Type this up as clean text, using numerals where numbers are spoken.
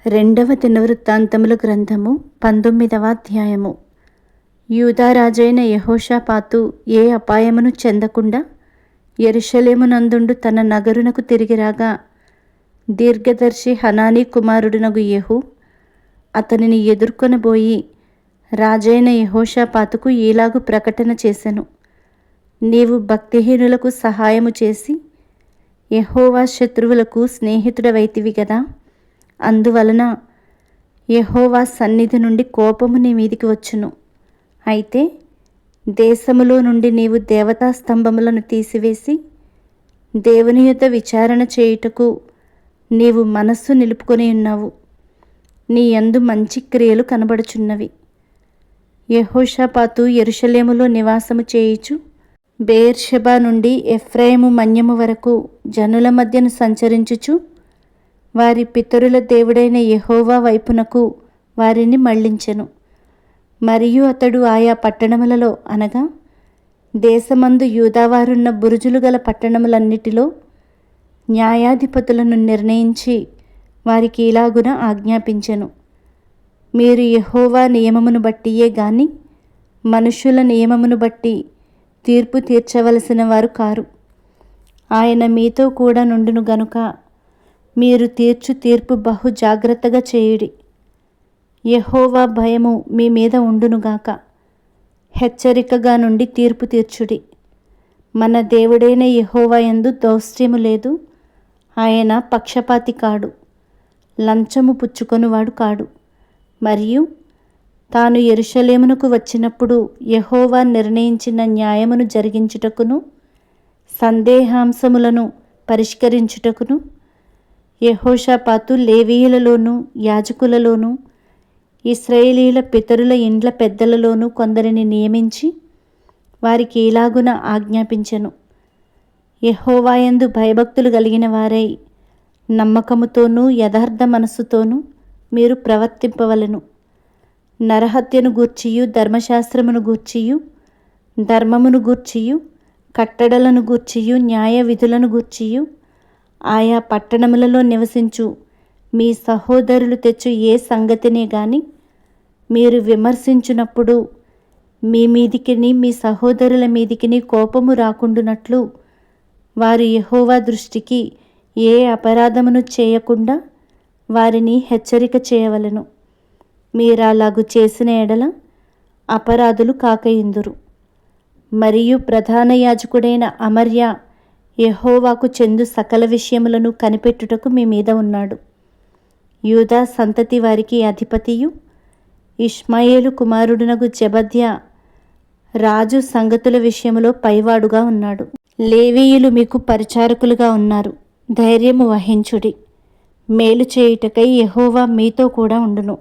రెండవ దినవృత్తాంతముల గ్రంథము 19వ అధ్యాయము. యూదారాజైన యెహోషాపాతు ఏ అపాయమును చెందకుండా యెరూషలేమునందుండు తన నగరునకు తిరిగి రాగా, దీర్ఘదర్శి హనానీ కుమారుడునగు యెహూ అతనిని ఎదుర్కొనబోయి రాజైన యెహోషాపాతుకు ఈలాగు ప్రకటన చేసెను. నీవు భక్తిహీనులకు సహాయము చేసి యెహోవా శత్రువులకు స్నేహితుడవైతివి గదా. అందువలన యెహోవా సన్నిధి నుండి కోపము నీ మీదికి వచ్చును. అయితే దేశములో నుండి నీవు దేవతా స్తంభములను తీసివేసి దేవుని యొద్ద విచారణ చేయుటకు నీవు మనస్సు నిలుపుకొని ఉన్నావు. నీ యందు మంచి క్రియలు కనబడుచున్నవి. యెహోషాపాతు యెరూషలేములో నివాసము చేయుచు బెయేర్షెబా నుండి ఎఫ్రాయిము మన్యము వరకు జనుల మధ్యను సంచరించుచు వారి పితరుల దేవుడైన యెహోవా వైపునకు వారిని మళ్లించెను. మరియు అతడు ఆయా పట్టణములలో అనగా దేశమందు యూదావారున్న బురుజులు గల పట్టణములన్నిటిలో న్యాయాధిపతులను నిర్ణయించి వారికి ఇలాగున ఆజ్ఞాపించెను. మీరు యెహోవా నియమమును బట్టియే గాని మనుషుల నియమమును బట్టి తీర్పు తీర్చవలసిన వారు కారు. ఆయన మీతో కూడా నుండును గనుక మీరు తీర్చు తీర్పు బహు జాగ్రత్తగా చేయుడి. యెహోవా భయము మీ మీద ఉండునుగాక. హెచ్చరికగా నుండి తీర్పు తీర్చుడి. మన దేవుడైన యెహోవా యందు దౌష్ట్యము లేదు. ఆయన పక్షపాతి కాడు, లంచము పుచ్చుకొనువాడు కాడు. మరియు తాను యెరూషలేమునకు వచ్చినప్పుడు యెహోవా నిర్ణయించిన న్యాయమును జరిగించుటకును సందేహాంశములను పరిష్కరించుటకును యెహోషాపాతు లేవీయులలోనూ యాజకులలోనూ ఇశ్రాయేలీయుల పితరుల ఇండ్ల పెద్దలలోనూ కొందరిని నియమించి వారికి ఇలాగున ఆజ్ఞాపించెను. యెహోవా యందు భయభక్తులు కలిగిన వారై నమ్మకముతోనూ యథార్థ మనస్సుతోనూ మీరు ప్రవర్తింపవలెను. నరహత్యను గూర్చియు ధర్మశాస్త్రమును గూర్చియు ధర్మమును గూర్చియు కట్టడలను గూర్చియు న్యాయ విధులను గూర్చియు ఆయా పట్టణములలో నివసించు మీ సహోదరులు తెచ్చు ఏ సంగతినే గాని మీరు విమర్శించునప్పుడు మీ మీదికిని మీ సహోదరుల మీదికిని కోపము రాకుండునట్లు వారు యెహోవా దృష్టికి ఏ అపరాధమును చేయకుండా వారిని హెచ్చరిక చేయవలెను. మీరలాగు చేసిన ఎడల అపరాధులు కాకయుందురు. మరియు ప్రధాన యాజకుడైన అమర్యా యెహోవాకు చెందు సకల విషయములను కనిపెట్టుటకు మీ మీద ఉన్నాడు. యూదా సంతతి వారికి అధిపతియు ఇష్మాయేలు కుమారుడునగు జెబద్యా రాజు సంగతుల విషయములో పైవాడుగా ఉన్నాడు. లేవీయులు మీకు పరిచారకులుగా ఉన్నారు. ధైర్యము వహించుడి. మేలు చేయుటకై యెహోవా మీతో కూడా ఉండును.